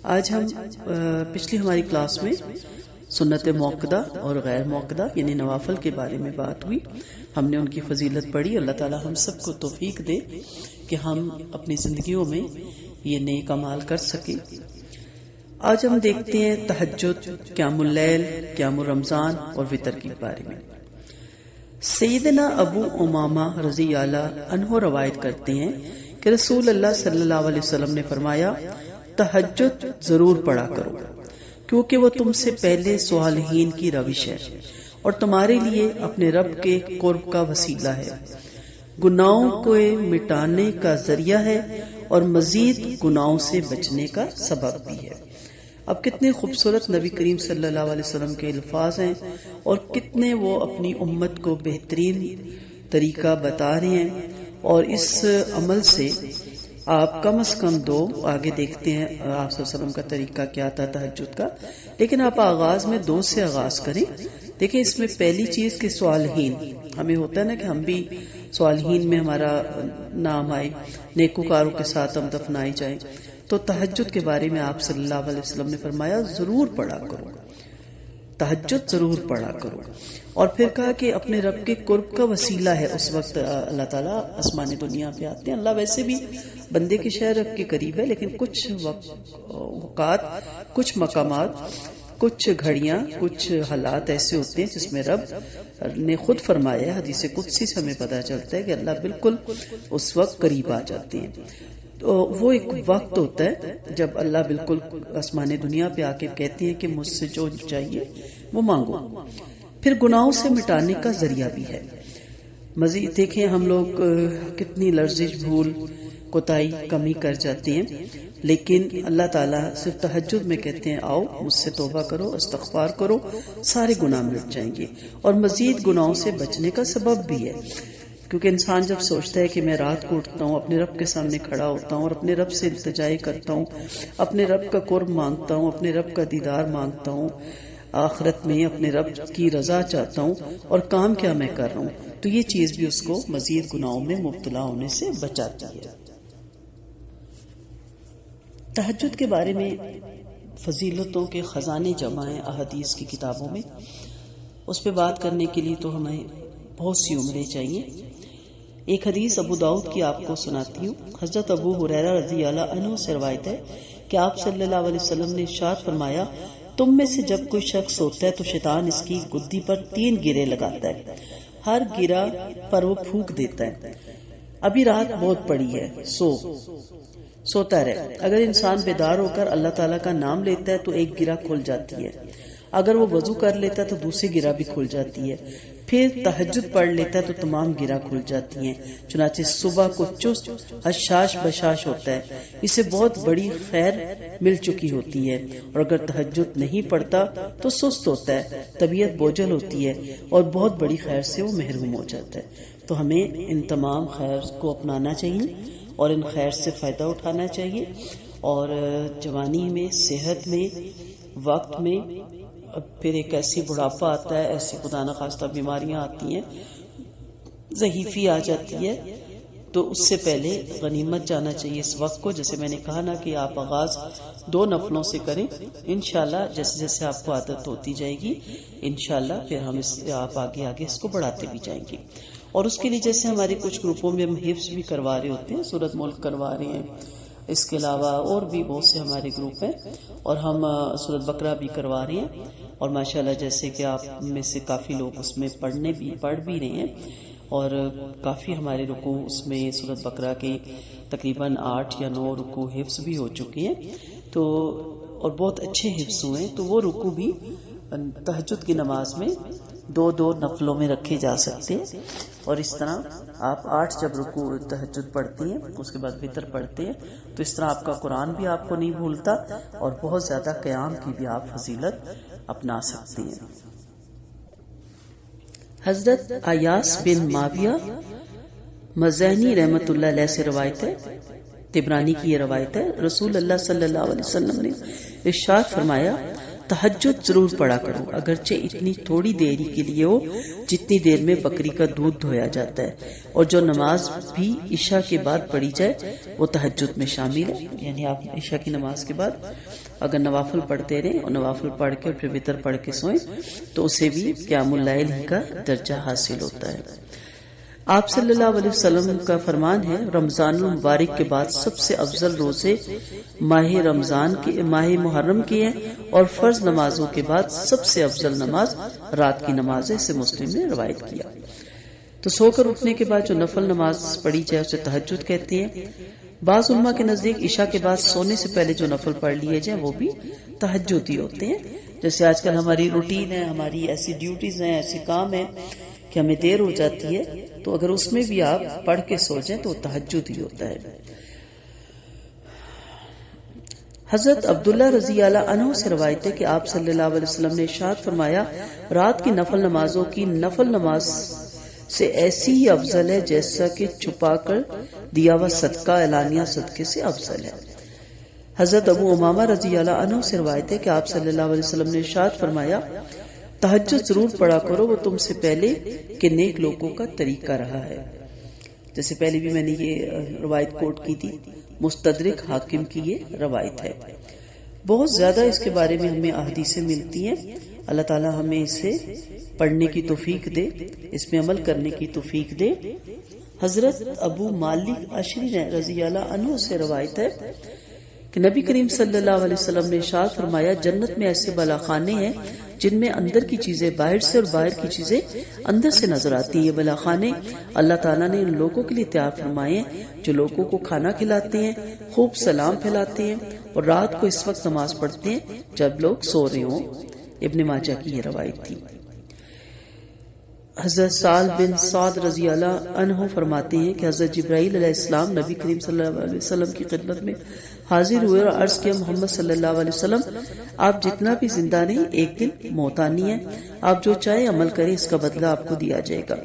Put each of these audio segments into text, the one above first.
آج ہم پچھلی ہماری کلاس میں سنت موقدہ اور غیر موقدہ یعنی نوافل کے بارے میں بات ہوئی. ہم نے ان کی فضیلت پڑھی. اللہ تعالی ہم سب کو توفیق دے کہ ہم اپنی زندگیوں میں یہ نیک اعمال کر سکیں. آج ہم دیکھتے ہیں تہجد، قیام اللیل، قیام رمضان اور وتر کے بارے میں. سیدنا ابو امامہ رضی اللہ عنہ روایت کرتے ہیں کہ رسول اللہ صلی اللہ علیہ وسلم نے فرمایا، تہجد ضرور پڑھا کرو کیونکہ وہ تم سے پہلے صالحین کی روش ہے اور تمہارے لیے اپنے رب کے قرب کا وسیلہ ہے، گناہوں کو مٹانے کا ذریعہ ہے اور مزید گناہوں سے بچنے کا سبب بھی ہے. اب کتنے خوبصورت نبی کریم صلی اللہ علیہ وسلم کے الفاظ ہیں اور کتنے وہ اپنی امت کو بہترین طریقہ بتا رہے ہیں. اور اس عمل سے آپ کم از کم دو آگے دیکھتے ہیں آپ صلی اللہ علیہ وسلم کا طریقہ کیا تھا تہجد کا، لیکن آپ آغاز میں دو سے آغاز کریں. دیکھیں اس میں پہلی چیز کہ صالحین، ہمیں ہوتا ہے نا کہ ہم بھی صالحین میں ہمارا نام آئے، نیکوکاروں کے ساتھ ہم دفنائے جائیں. تو تہجد کے بارے میں آپ صلی اللہ علیہ وسلم نے فرمایا ضرور پڑھا کرو، تہجد ضرور پڑھا کرو. اور پھر کہا کہ اپنے رب کے قرب کا وسیلہ ہے. اس وقت اللہ تعالیٰ آسمان دنیا پہ آتے ہیں. اللہ ویسے بھی بندے کے شہر کے قریب ہے، لیکن کچھ اوقات، کچھ مقامات، کچھ گھڑیاں، کچھ حالات ایسے ہوتے ہیں جس میں رب نے خود فرمایا ہے، حدیث قدسی سے ہمیں پتہ چلتا ہے کہ اللہ بالکل اس وقت قریب آ جاتے ہیں. تو وہ ایک وقت ہوتا ہے جب اللہ بالکل آسمان دنیا پہ آ کے کہتے ہیں کہ مجھ سے جو چاہیے وہ مانگو. پھر گناہوں سے مٹانے کا ذریعہ بھی ہے. مزید دیکھیں ہم لوگ کتنی لرزش، بھول، کوتاہی، کمی کر جاتے ہیں، لیکن اللہ تعالیٰ صرف تہجد میں کہتے ہیں آؤ مجھ سے توبہ کرو، استغفار کرو، سارے گناہ مٹ جائیں گے. اور مزید گناہوں سے بچنے کا سبب بھی ہے، کیونکہ انسان جب سوچتا ہے کہ میں رات کو اٹھتا ہوں، اپنے رب کے سامنے کھڑا ہوتا ہوں اور اپنے رب سے التجائی کرتا ہوں، اپنے رب کا قرب مانگتا ہوں، اپنے رب کا دیدار مانگتا ہوں، آخرت میں اپنے رب کی رضا چاہتا ہوں، اور کام کیا میں کر رہا ہوں، تو یہ چیز بھی اس کو مزید گناہوں میں مبتلا ہونے سے بچاتی ہے. تہجد کے بارے میں فضیلتوں کے خزانے جمع ہیں احادیث کی کتابوں میں. اس پہ بات کرنے کے لیے تو ہمیں بہت سی عمریں چاہیے. ایک حدیث ابو داؤد کی آپ کو سناتی ہوں. حضرت ابو ہریرہ رضی اللہ عنہ سے روایت ہے کہ آپ صلی اللہ علیہ وسلم نے ارشاد فرمایا، تم میں سے جب کوئی شخص سوتا ہے تو شیطان اس کی گدی پر 3 گرے لگاتا ہے، ہر گرہ پر وہ پھونک دیتا ہے، ابھی رات بہت پڑی ہے، سوتا رہے. اگر انسان بیدار ہو کر اللہ تعالیٰ کا نام لیتا ہے تو ایک گرہ کھل جاتی ہے، اگر وہ وضو کر لیتا ہے تو دوسری گرہ بھی کھل جاتی ہے، پھر تہجد پڑھ لیتا ہے تو تمام گرہ کھل جاتی ہیں. چنانچہ صبح کو چست حشاش بشاش ہوتا ہے، اسے بہت بڑی خیر مل چکی ہوتی ہے. اور اگر تہجد نہیں پڑھتا تو سست ہوتا ہے، طبیعت بوجھل ہوتی ہے اور بہت بڑی خیر سے وہ محروم ہو جاتا ہے. تو ہمیں ان تمام خیر کو اپنانا چاہیے اور ان خیر سے فائدہ اٹھانا چاہیے. اور جوانی میں، صحت میں، وقت میں، پھر ایک ایسی بڑھاپا آتا ہے، ایسی خدا نخواستہ بیماریاں آتی ہیں، ضعیفی آ جاتی ہے، تو اس سے پہلے غنیمت جانا چاہیے اس وقت کو. جیسے میں نے کہا نا کہ آپ آغاز 2 نفلوں سے کریں، انشاءاللہ جیسے جیسے آپ کو عادت ہوتی جائے گی انشاءاللہ پھر ہم آپ آگے اس کو بڑھاتے بھی جائیں گے. اور اس کے لیے جیسے ہمارے کچھ گروپوں میں ہم حفظ بھی کروا رہے ہوتے ہیں، سورۃ ملک کروا رہے ہیں، اس کے علاوہ اور بھی بہت سے ہمارے گروپ ہیں، اور ہم سورۃ بقرہ بھی کروا رہے ہیں. اور ماشاءاللہ جیسے کہ آپ میں سے کافی لوگ اس میں پڑھ بھی رہے ہیں، اور کافی ہمارے رکوع اس میں سورۃ بقرہ کے تقریباً 8 یا 9 رکوع حفظ بھی ہو چکے ہیں، تو اور بہت اچھے حفظ ہوئے ہیں. تو وہ رکوع بھی تہجد کی نماز میں 2 نفلوں میں رکھے جا سکتے ہیں. اور اس طرح آپ 8 جب رکوع تہجد پڑھتی ہیں، اس کے بعد وتر پڑھتے ہیں، تو اس طرح آپ کا قرآن بھی آپ کو نہیں بھولتا اور بہت زیادہ قیام کی بھی آپ فضیلت اپنا سکتے ہیں. حضرت ایاس بن معاویہ مزینی رحمت اللہ علیہ سے روایت ہے، طبرانی کی یہ روایت ہے، رسول اللہ صلی اللہ علیہ وسلم نے ارشاد فرمایا، تہجد ضرور پڑھا کرو، اگرچہ اتنی تھوڑی دیری کے لیے ہو جتنی دیر میں بکری کا دودھ دھویا جاتا ہے، اور جو نماز بھی عشاء کے بعد پڑھی جائے وہ تہجد میں شامل ہے. یعنی آپ عشاء کی نماز کے بعد اگر نوافل پڑھتے رہیں اور نوافل پڑھ کے پھر وتر پڑھ کے سوئیں تو اسے بھی قیام اللیل ہی کا درجہ حاصل ہوتا ہے۔ آپ صلی اللہ علیہ وسلم کا فرمان ہے، رمضان المبارک کے بعد سب سے افضل روزے ماہ محرم کی ہیں، اور فرض نمازوں کے بعد سب سے افضل نماز رات کی نماز ہے، اسے مسلم نے روایت کیا۔ تو سو کر اٹھنے کے بعد جو نفل نماز پڑھی جائے اسے تہجد کہتے ہیں۔ بعض علماء کے نزدیک عشاء کے بعد سونے سے پہلے جو نفل پڑھ لیے جائیں وہ بھی تہجد ہی ہوتے ہیں۔ جیسے آج کل ہماری روٹین ہے، ہماری ایسی ڈیوٹیز ہیں، ایسے کام ہیں کہ ہمیں دیر ہو جاتی ہے، تو اگر اس میں بھی آپ پڑھ کے سو جائیں تو تہجد ہی ہوتا ہے۔ حضرت عبداللہ رضی اللہ عنہ سے روایت ہے کہ آپ صلی اللہ علیہ وسلم نے ارشاد فرمایا، رات کی نفل نمازوں کی نفل نماز سے ایسی ہی افضل ہے جیسا کہ چھپا کر دیا ہوا صدقہ اعلانیہ صدقے سے افضل ہے۔ حضرت ابو امامہ رضی اللہ عنہ سے روایت ہے کہ آپ صلی اللہ علیہ وسلم نے ارشاد فرمایا، تہجد ضرور پڑھا کرو، وہ تم سے پہلے کہ نیک لوگوں کا طریقہ رہا ہے۔ جیسے پہلے بھی میں نے یہ روایت کوٹ کی تھی، مستدرک حاکم کی یہ روایت ہے۔ بہت زیادہ اس کے بارے میں ہمیں احادیثیں ملتی ہیں۔ اللہ تعالی ہمیں اسے پڑھنے کی توفیق دے، اس میں عمل کرنے کی توفیق دے۔ حضرت ابو مالک اشعری رضی اللہ عنہ سے روایت ہے کہ نبی کریم صلی اللہ علیہ وسلم نے ارشاد فرمایا، جنت میں ایسے بلاخانے ہیں جن میں اندر کی چیزیں باہر سے اور باہر کی چیزیں اندر سے نظر آتی ہیں۔ یہ بلاخانے اللہ تعالیٰ نے ان لوگوں کے لیے تیار فرمائے ہیں جو لوگوں کو کھانا کھلاتے ہیں، خوب سلام پھیلاتے ہیں اور رات کو اس وقت نماز پڑھتے ہیں جب لوگ سو رہے ہوں۔ ابن ماجہ کی یہ روایت تھی۔ حضرت سعد بن سعد رضی اللہ عنہ فرماتے ہیں کہ حضرت جبرائیل علیہ السلام نبی کریم صلی اللہ علیہ وسلم کی خدمت میں حاضر ہوئے اور عرض کیا، محمد صلی اللہ علیہ وسلم، آپ جتنا بھی زندہ نہیں ایک دن موت آنی ہے، آپ جو چاہے عمل کریں، اس کا بدلہ آپ کو دیا جائے گا،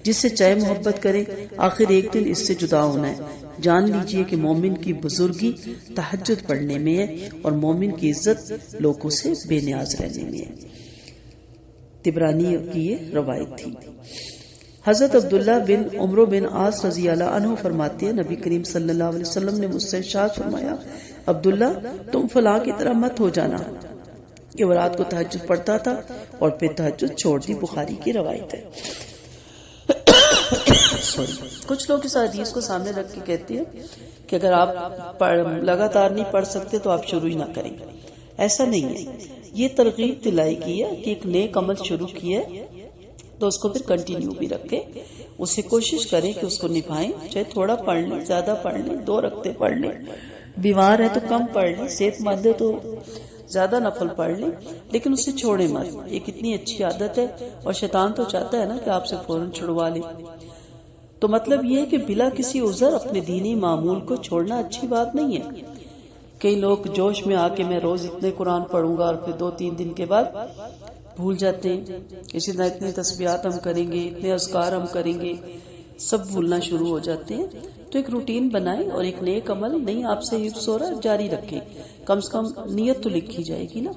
جس سے چاہے محبت کریں، آخر ایک دن اس سے جدا ہونا ہے۔ جان لیجئے کہ مومن کی بزرگی تہجد پڑھنے میں ہے اور مومن کی عزت لوگوں سے بے نیاز رہنے میں ہے۔ طبرانی کی یہ روایت تھی۔ حضرت عبداللہ بن عمرو بن عاص رضی اللہ عنہ فرماتے ہیں، نبی کریم صلی اللہ علیہ وسلم نے مجھ سے ارشاد فرمایا، عبداللہ تم فلاں کی طرح مت ہو جانا، کہ وہ رات کو تہجد پڑھتا تھا اور پھر تہجد چھوڑ دی، بخاری کی روایت ہے۔ کچھ لوگ اس حدیث کو سامنے رکھ کے کہتے ہیں کہ اگر آپ لگاتار نہیں پڑھ سکتے تو آپ شروع ہی نہ کریں۔ ایسا نہیں ہے، یہ ترغیب دلائی کی ہے کہ ایک نیک عمل شروع کیا ہے تو اس کو پھر کنٹینیو بھی رکھیں، اسے کوشش کریں کہ اس کو نبھائیں، چاہے تھوڑا پڑھ لیں، زیادہ پڑھ لیں، 2 رکعتیں پڑھ لیں، بیمار ہے تو کم پڑھ لیں، صحت مند ہے تو زیادہ نفل پڑھ لیں، لیکن اسے چھوڑیں مت۔ یہ کتنی اچھی عادت ہے، اور شیطان تو چاہتا ہے نا کہ آپ سے فوراً چھڑوا لے۔ تو مطلب یہ ہے کہ بلا کسی عذر اپنے دینی معمول کو چھوڑنا اچھی بات نہیں ہے۔ کئی لوگ جوش میں آ کے میں روز اتنے قرآن پڑھوں گا اور پھر 2-3 دن کے بعد بھول جاتے ہیں، اسی طرح اتنے تسبیحات ہم کریں گے، اتنے اذکار ہم کریں گے، سب بھولنا شروع ہو جاتے ہیں۔ تو ایک روٹین بنائیں اور ایک نیک عمل نہیں آپ سے حفظ ہو رہا جاری رکھیں، کم سے کم نیت تو لکھی جائے گی نا۔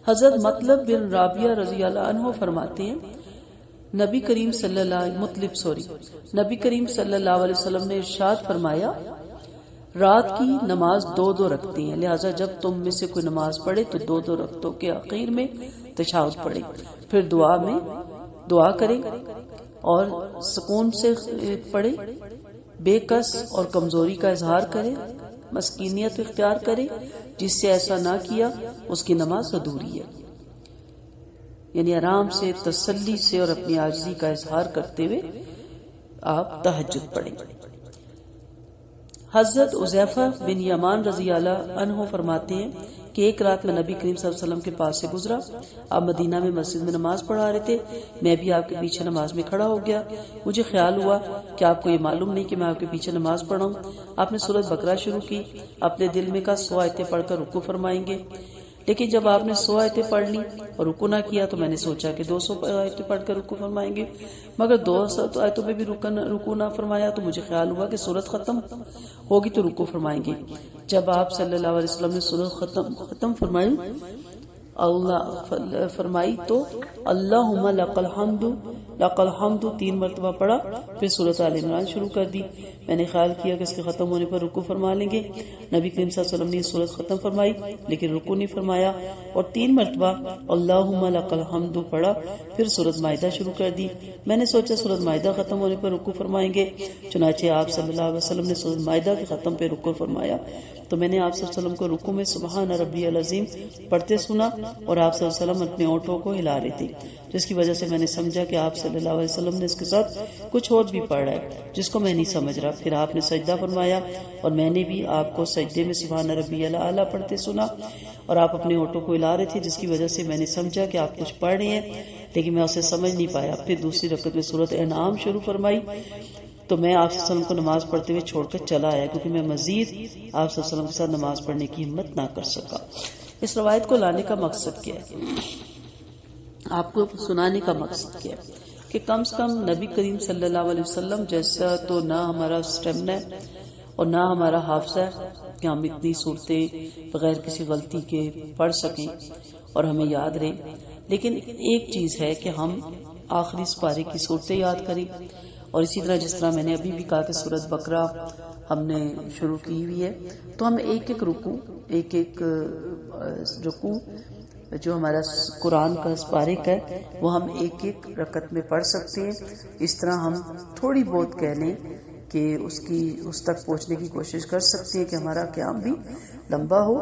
حضرت مطلب بن رابعہ رضی اللہ عنہ فرماتے ہیں، نبی کریم صلی اللہ علیہ وسلم نے ارشاد فرمایا، رات کی نماز 2 رکھتے ہیں، لہٰذا جب تم میں سے کوئی نماز پڑھے تو 2 رکعتوں کے اخیر میں تشہد پڑھے، پھر دعا کرے اور سکون سے پڑھے، بے کس اور کمزوری کا اظہار کرے، مسکینیت اختیار کرے، جس سے ایسا نہ کیا اس کی نماز ادھوری ہے۔ یعنی آرام سے، تسلی سے اور اپنی عاجزی کا اظہار کرتے ہوئے آپ تہجد پڑھیں۔ حضرت حذیفہ بن یمان رضی اللہ عنہ فرماتے ہیں کہ ایک رات میں نبی کریم صلی اللہ علیہ وسلم کے پاس سے گزرا، آپ مدینہ میں مسجد میں نماز پڑھا رہے تھے، میں بھی آپ کے پیچھے نماز میں کھڑا ہو گیا، مجھے خیال ہوا کہ آپ کو یہ معلوم نہیں کہ میں آپ کے پیچھے نماز پڑھا ہوں۔ آپ نے سورۃ بقرہ شروع کی، اپنے دل میں کہا 100 آیتیں پڑھ کر رکوع فرمائیں گے، لیکن جب آپ نے 100 آیتیں پڑھ لی اور رکوع نہ کیا تو میں نے سوچا کہ 200 آیتیں پڑھ کر رکوع فرمائیں گے، مگر 200 آیتوں میں بھی رکوع نہ فرمایا تو مجھے خیال ہوا کہ سورت ختم ہوگی تو رکوع فرمائیں گے۔ جب آپ صلی اللہ علیہ وسلم نے سورت ختم فرمائی اللہ فرمائی تو اللہم لک الحمد 3 مرتبہ پڑھا، پھر سورۃ آل عمران شروع کر دی۔ میں نے خیال کیا کہ اس کے ختم ہونے پر رکوع فرما لیں گے، نبی کریم صلی اللہ علیہ وسلم نے یہ سورت ختم فرمائی لیکن رکوع نہیں فرمایا، اور 3 مرتبہ اللہم لک الحمد پڑھا، پھر سورۃ مائدہ شروع کر دی۔ میں نے سوچا سورۃ مائدہ ختم ہونے پر رکوع فرمائیں گے، چنانچہ آپ صلی اللہ علیہ وسلم نے سورۃ مائدہ کے ختم پہ رکوع فرمایا، تو میں نے آپ صلی اللہ علیہ وسلم کو رکوع میں سبحان ربی العظیم پڑھتے سنا، اور آپ صلی اللہ علیہ وسلم اپنے ہونٹوں کو ہلا رہے تھے، جس کی وجہ سے میں نے سمجھا کہ آپ صلی اللہ علیہ وسلم نے اس کے ساتھ کچھ اور بھی پڑھ رہا ہے جس کو میں نہیں سمجھ رہا۔ پھر آپ نے سجدہ فرمایا اور میں نے بھی آپ کو سجدے میں سبحان ربی الاعلیٰ پڑھتے سنا، اور آپ اپنے ہونٹوں کو ہلا رہے تھے، جس کی وجہ سے میں نے سمجھا کہ آپ کچھ پڑھ رہے ہیں، لیکن میں اسے سمجھ نہیں پایا۔ پھر دوسری رکعت میں سورۃ انعام شروع فرمائی، تو میں آپ صلی اللہ علیہ وسلم کو نماز پڑھتے ہوئے چھوڑ کر چلا آیا، کیونکہ میں مزید آپ صلی اللہ علیہ وسلم کے ساتھ نماز پڑھنے کی ہمت نہ کر سکا۔ اس روایت کو لانے کا مقصد کیا ہے، آپ کو سنانے کا مقصد کیا ہے کہ کم سے کم نبی کریم صلی اللہ علیہ وسلم جیسا تو نہ ہمارا اسٹیمنا ہے اور نہ ہمارا حافظہ ہے کہ ہم اتنی صورتیں بغیر کسی غلطی کے پڑھ سکیں اور ہمیں یاد رہیں، لیکن ایک چیز ہے کہ ہم آخری سپارے کی صورتیں یاد کریں، اور اسی طرح جس طرح میں نے ابھی بھی کہا کہ سورۃ بقرہ ہم نے شروع کی ہوئی ہے، تو ہم ایک ایک رکوع جو ہمارا قرآن کا سپارے کا ہے وہ ہم ایک ایک رکعت میں پڑھ سکتے ہیں۔ اس طرح ہم تھوڑی بہت کہہ لیں کہ اس تک پہنچنے کی کوشش کر سکتے ہیں کہ ہمارا قیام بھی لمبا ہو،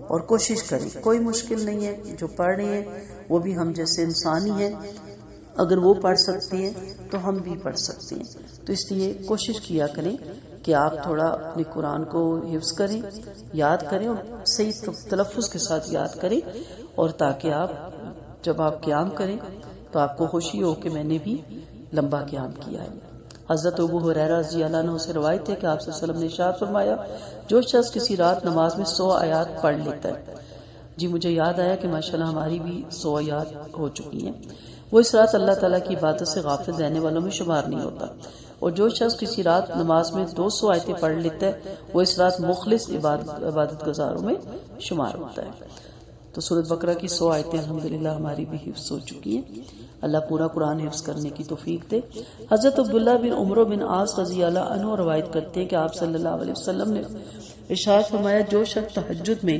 اور کوشش کریں، کوئی مشکل نہیں ہے، جو پڑھ رہے ہیں وہ بھی ہم جیسے انسان ہی ہیں، اگر وہ پڑھ سکتے ہیں تو ہم بھی پڑھ سکتے ہیں۔ تو اس لیے کوشش کیا کریں کہ آپ تھوڑا اپنے قرآن کو حفظ کریں، یاد کریں، اور صحیح تلفظ کے ساتھ یاد کریں، اور تاکہ آپ جب آپ قیام کریں تو آپ کو خوشی ہو کہ میں نے بھی لمبا قیام کیا ہے۔ حضرت ابو ہریرہ رضی اللہ عنہ سے روایت ہے کہ آپ صلی اللہ علیہ وسلم نے ارشاد فرمایا، جو شخص کسی رات نماز میں 100 آیات پڑھ لیتا ہے، جی مجھے یاد آیا کہ ماشاءاللہ ہماری بھی 100 آیات ہو چکی ہیں، وہ اس رات اللہ تعالیٰ کی عبادت سے غافل رہنے والوں میں شمار نہیں ہوتا، اور جو شخص کسی رات نماز میں 200 آیتیں پڑھ لیتا ہے وہ اس رات مخلص عبادت گزاروں میں شمار ہوتا ہے۔ تو سورۃ بقرہ کی 100 آیتیں الحمدللہ ہماری بھی حفظ ہو چکی ہیں، اللہ پورا قرآن حفظ کرنے کی توفیق دے۔ حضرت عبداللہ بن عمرو بن عاص رضی اللہ عنہ روایت کرتے ہیں کہ آپ صلی اللہ علیہ وسلم نے ارشاد فرمایا، جو شخص تہجد میں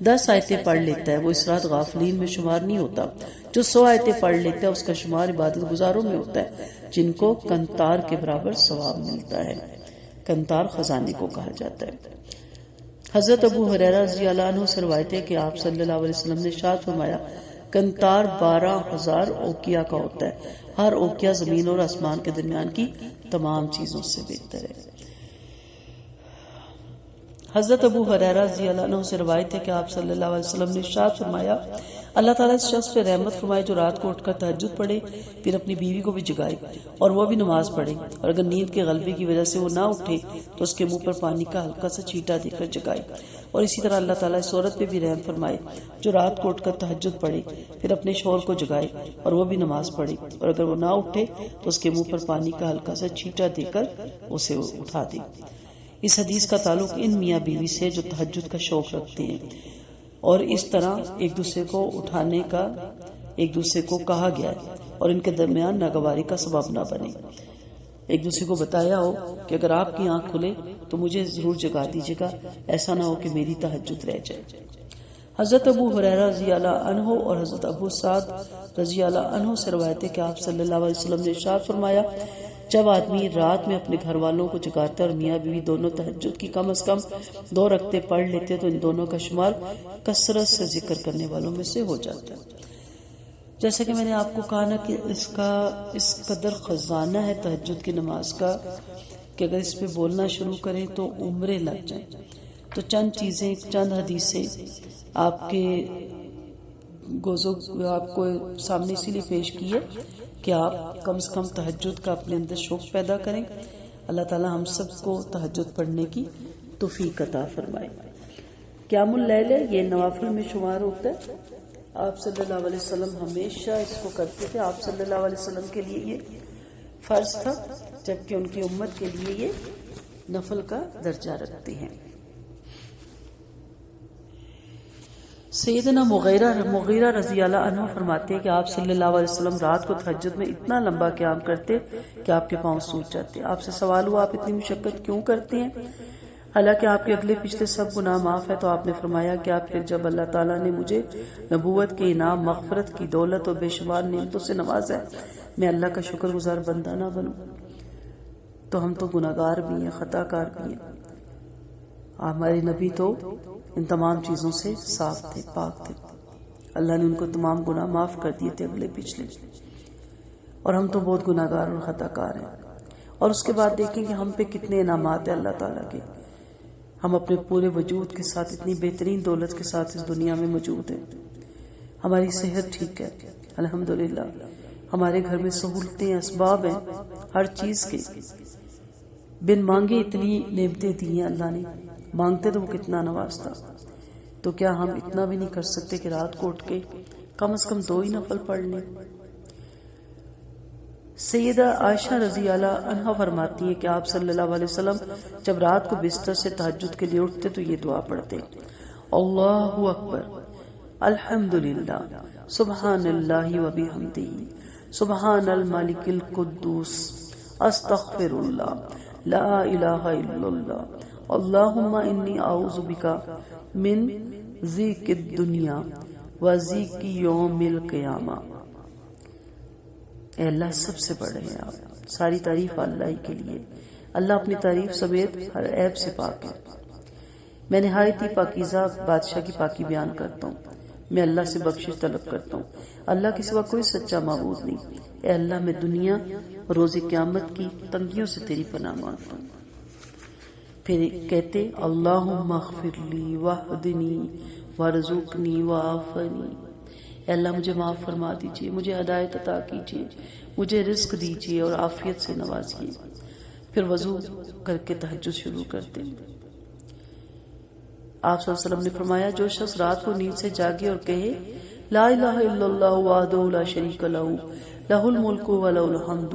10 آیتیں پڑھ لیتا ہے وہ اس رات غافلین میں شمار نہیں ہوتا، جو 100 آیتیں پڑھ لیتا ہے اس کا شمار عبادت گزاروں میں ہوتا ہے جن کو کنتار کے برابر ثواب ملتا ہے۔ کنتار خزانے کو کہا جاتا ہے۔ حضرت ابو ہریرہ رضی اللہ عنہ سے روایت ہے کہ آپ صلی اللہ علیہ وسلم نے ارشاد فرمایا، کنتار 12,000 اوقیہ کا ہوتا ہے، ہر اوقیہ زمین اور آسمان کے درمیان کی تمام چیزوں سے بہتر ہے۔ حضرت ابو ہریرہ رضی اللہ عنہ سے روایت ہے کہ آپ صلی اللہ علیہ وسلم نے ارشاد فرمایا، اللہ تعالیٰ اس شخص پہ رحمت فرمائے جو رات کو اٹھ کر تہجد پڑھے، پھر اپنی بیوی کو بھی جگائے اور وہ بھی نماز پڑھے، اور اگر نیند کے غلبے کی وجہ سے وہ نہ اٹھے تو اس کے منہ پر پانی کا ہلکا سا چھینٹا دے کر جگائے، اور اسی طرح اللہ تعالیٰ اس عورت پہ بھی رحم فرمائے جو رات کو اٹھ کر تہجد پڑھے، پھر اپنے شوہر کو جگائے اور وہ بھی نماز پڑھے، اور اگر وہ نہ اٹھے تو اس کے منہ پر پانی کا ہلکا سا چھینٹا دے کر اسے اٹھا دے۔ اس حدیث کا تعلق ان میاں بیوی سے جو تہجد کا شوق رکھتے ہیں، اور اس طرح ایک دوسرے کو اٹھانے کا ایک دوسرے کو کہا گیا ہے، اور ان کے درمیان ناگواری کا سبب نہ بنے۔ ایک دوسرے کو بتایا ہو کہ اگر آپ کی آنکھ کھلے تو مجھے ضرور جگا دیجیے گا، ایسا نہ ہو کہ میری تہجد رہ جائے۔ حضرت ابو ہریرہ رضی اللہ عنہ اور حضرت ابو سعد رضی اللہ عنہ سے روایت ہے کہ آپ صلی اللہ علیہ وسلم نے ارشاد فرمایا، جب آدمی رات میں اپنے گھر والوں کو جگاتا ہے اور میاں بیوی دونوں تہجد کی کم از کم 2 رکعتیں پڑھ لیتے تو ان دونوں کا شمار کثرت سے ذکر کرنے والوں میں سے ہو جاتا ہے۔ جیسا کہ میں نے آپ کو کہا نا کہ اس قدر خزانہ ہے تہجد کی نماز کا کہ اگر اس پہ بولنا شروع کریں تو عمریں لگ جائیں۔ تو چند چیزیں، چند حدیثیں آپ کے آپ کو سامنے اسی لیے پیش کی ہے کہ آپ کم سے کم تہجد کا اپنے اندر شوق پیدا کریں۔ اللہ تعالی ہم سب کو تہجد پڑھنے کی توفیق عطا فرمائے۔ قیام اللیل یہ نوافل میں شمار ہوتا ہے، آپ صلی اللہ علیہ وسلم ہمیشہ اس کو کرتے تھے۔ آپ صلی اللہ علیہ وسلم کے لیے یہ فرض تھا، جبکہ ان کی امت کے لیے یہ نفل کا درجہ رکھتے ہیں۔ سیدنا مغیرہ رضی اللہ عنہ فرماتے ہیں کہ آپ صلی اللہ علیہ وسلم رات کو تہجد میں اتنا لمبا قیام کرتے کہ آپ کے پاؤں سوج جاتے. آپ سے سوال ہوا آپ اتنی مشقت کیوں کرتے ہیں حالانکہ آپ کے اگلے پچھلے سب گناہ معاف ہے؟ تو آپ نے فرمایا کہ آپ پھر جب اللہ تعالیٰ نے مجھے نبوت کے انعام، مغفرت کی دولت اور بے شمار نعمتوں سے نوازا ہے، میں اللہ کا شکر گزار بندہ نہ بنوں؟ تو ہم تو گناہگار بھی ہیں، خطا کار بھی ہیں. ہمارے نبی تو ان تمام چیزوں سے صاف تھے، پاک تھے. اللہ نے ان کو تمام گناہ معاف کر دیے تھے اگلے پچھلے، اور ہم تو بہت گناہگار اور خطا کار ہیں. اور اس کے بعد دیکھیں کہ ہم پہ کتنے انعامات ہیں اللہ تعالیٰ کے. ہم اپنے پورے وجود کے ساتھ اتنی بہترین دولت کے ساتھ اس دنیا میں موجود ہیں. ہماری صحت ٹھیک ہے الحمدللہ. ہمارے گھر میں سہولتیں، اسباب ہیں ہر چیز کے. بن مانگے اتنی نعمتیں دی ہیں اللہ نے، مانگتے تو وہ کتنا نوازتا. تو کیا ہم اتنا بھی نہیں کر سکتے کہ رات کو اٹھ کے کم از کم 2 ہی نفل پڑھ لیں؟ سیدہ عائشہ رضی اللہ عنہا فرماتی ہیں کہ آپ صلی اللہ علیہ وسلم جب رات کو بستر سے تہجد کے لیے اٹھتے تو یہ دعا پڑھتے: اللہ اکبر، الحمدللہ، سبحان اللہ و بحمدہ، سبحان الملک القدوس، استغفر اللہ، لا الہ الا اللہ، اللہم انی اعوذ بکا من ضیق الدنیا و ضیق یوم القیامہ. اے اللہ سب سے بڑے ہیں آپ، ساری تعریف اللہ ہی کے لیے. اللہ اپنی تعریف سمیت ہر عیب سے پاک ہے. میں نہایت ہی پاکیزہ بادشاہ کی پاکی بیان کرتا ہوں. میں اللہ سے بخشش طلب کرتا ہوں. اللہ کے سوا کوئی سچا معبود نہیں. اے اللہ میں دنیا روز قیامت کی تنگیوں سے تیری پناہ مانگتا ہوں. پھر کہتے: اللہم اغفر لی واہدنی وارزقنی وعافنی. اے اللہ مجھے معاف فرما دیجئے، مجھے ہدایت عطا کیجئے، مجھے رزق دیجئے اور عافیت سے نوازیے. پھر وضو کر کے تہجد شروع کرتے. آپ صلی اللہ علیہ وسلم نے فرمایا جو شخص رات کو نیند سے جاگے اور کہے لا الہ الا اللہ وحدہ لا شریک لہ لہ الملک و لہ الحمد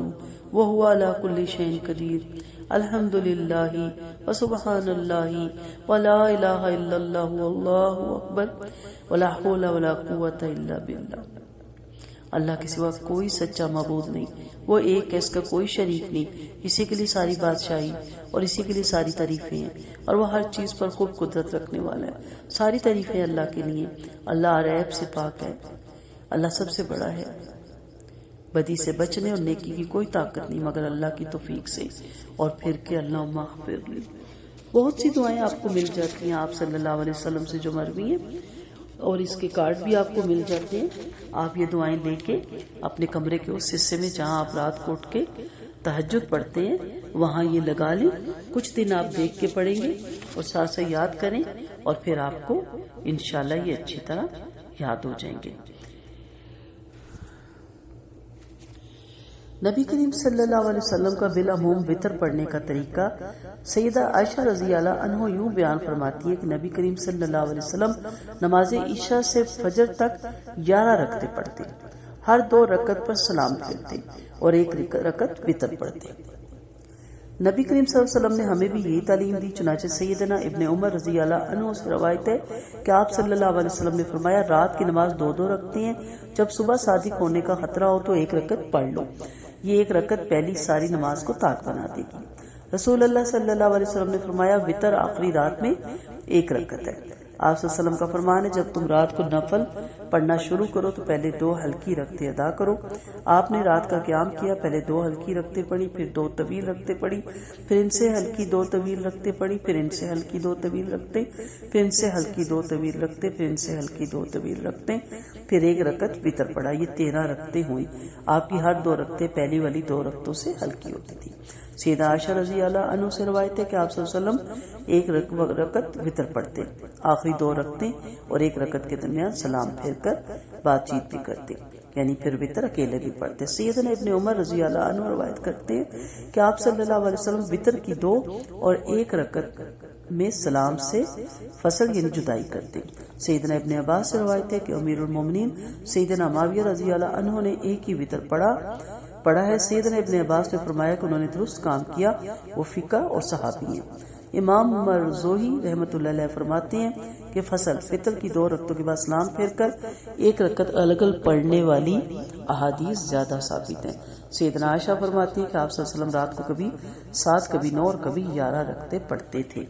وہو علی کل شیء قدیر، الحمدللہ وسبحان اللہ ولا الہ الا اللہ واللہ اکبر ولا حول ولا قوۃ الا باللہ. اللہ کے سوا کوئی سچا معبود نہیں، وہ ایک ہے، اس کا کوئی شریک نہیں. اسی کے لیے ساری بادشاہی اور اسی کے لیے ساری تعریفیں ہیں، اور وہ ہر چیز پر خوب قدرت رکھنے والا ہے. ساری تعریفیں اللہ کے لیے. اللہ عیب سے پاک ہے، اللہ سب سے بڑا ہے. بدی سے بچنے اور نیکی کی کوئی طاقت نہیں مگر اللہ کی توفیق سے. اور پھر کہ اللہم اغفر لی. بہت سی دعائیں آپ کو مل جاتی ہیں آپ صلی اللہ علیہ وسلم سے جو مروی ہیں، اور اس کے کارڈ بھی آپ کو مل جاتے ہیں. آپ یہ دعائیں لے کے اپنے کمرے کے اس حصے میں جہاں آپ رات کو اٹھ کے تہجد پڑھتے ہیں وہاں یہ لگا لیں. کچھ دن آپ دیکھ کے پڑھیں گے اور ساتھ ساتھ یاد کریں، اور پھر آپ کو انشاءاللہ یہ اچھی طرح یاد ہو جائیں گے. نبی کریم صلی اللہ علیہ وسلم کا بالعموم وتر پڑھنے کا طریقہ سیدہ عائشہ رضی اللہ عنہ یوں بیان فرماتی ہے کہ نبی کریم صلی اللہ علیہ وسلم نماز عشاء سے فجر تک 11 رکعتیں پڑھتے، ہر 2 رکعت پر سلام پھیرتے اور 1 رکعت وتر پڑھتے. نبی کریم صلی اللہ علیہ وسلم نے ہمیں بھی یہی تعلیم دی. چنانچہ سیدنا ابن عمر رضی اللہ عنہ سے روایت ہے کہ آپ صلی اللہ علیہ وسلم نے فرمایا رات کی نماز 2 رکھتے ہیں، جب صبح صادق ہونے کا خطرہ ہو تو 1 رکعت پڑھ لو. یہ 1 رکعت پہلی ساری نماز کو طاق بنا دے گی. رسول اللہ صلی اللہ علیہ وسلم نے فرمایا وتر آخری رات میں 1 رکعت ہے. آپ صلی اللہ علیہ وسلم کا فرمان ہے جب تم رات کو نفل پڑھنا شروع کرو تو پہلے 2 ہلکی رکعتیں ادا کرو. آپ نے رات کا قیام کیا، پہلے 2 ہلکی رکعتیں پڑھی، پھر 2 طویل رکعتیں پڑھی، پھر ان سے ہلکی 2 طویل رکعتیں پڑھی، پھر ان سے ہلکی 2 طویل رکعتیں، پھر ان سے ہلکی 2 طویل رکعتیں، پھر ان سے ہلکی 2 طویل رکعتیں، پھر 1 رکعت وتر پڑھا. یہ 13 رکعتیں ہوئی. آپ کی ہر 2 رکعتیں پہلی والی 2 رکعتوں سے ہلکی ہوتی تھی. سیدہ عائشہ رضی اللہ عنہ سے روایت ہے کہ آپ صلی اللہ علیہ وسلم 1 رکعت وتر پڑھتے، آخری 2 رکعتیں اور 1 رکعت کے درمیان سلام پھیر کر بات چیت بھی کرتے، یعنی پھر وتر اکیلے بھی پڑھتے. سیدنا ابن عمر رضی اللہ عنہ روایت کرتے ہیں کہ آپ صلی اللہ علیہ وسلم وتر کی 2 اور 1 رکعت میں سلام سے فصل یعنی جدائی کرتے. سیدنا ابن عباس سے روایت ہے کہ امیر المومنین سیدنا معاویہ رضی اللہ عنہ نے 1 ہی وتر پڑھا ہے. سیدنا ابن عباس نے فرمایا کہ انہوں نے درست کام کیا، وہ فقہ اور صحابی ہیں. امام مرزوہی رحمۃ اللہ علیہ فرماتے ہیں کہ فطر کی 2 رکعتوں کے بعد سلام پھیر کر 1 رکعت الگ الگ پڑھنے والی احادیث زیادہ ثابت ہیں۔ سیدنا عائشہ فرماتی ہیں کہ آپ صلی اللہ علیہ وسلم رات کو کبھی 7 کبھی 9 اور کبھی 11 رکعتیں پڑھتے تھے۔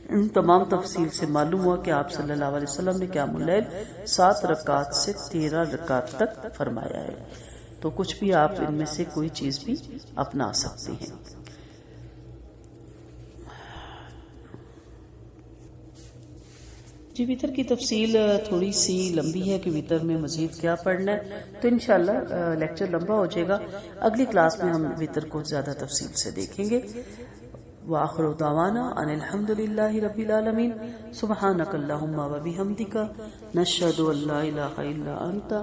ان تمام تفصیل سے معلوم ہوا کہ آپ صلی اللہ علیہ وسلم نے قیام اللیل 7 رکعات سے 13 رکعات تک فرمایا ہے، تو کچھ بھی آپ ان میں سے کوئی چیز بھی اپنا سکتے ہیں۔ جی وتر کی تفصیل تھوڑی سی لمبی ہے کہ وتر میں مزید کیا پڑھنا ہے، تو انشاءاللہ لیکچر لمبا ہو جائے گا، اگلی کلاس میں ہم وتر کو زیادہ تفصیل سے دیکھیں گے۔ وآخر دعوانا ان الحمد للہ رب العالمین، سبحانک اللہم وبحمدک، نشہد ان لا الہ الا انت،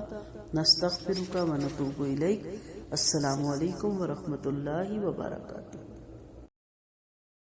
نستغفرک ونتوب الیک۔ السلام علیکم ورحمۃ اللہ وبرکاتہ۔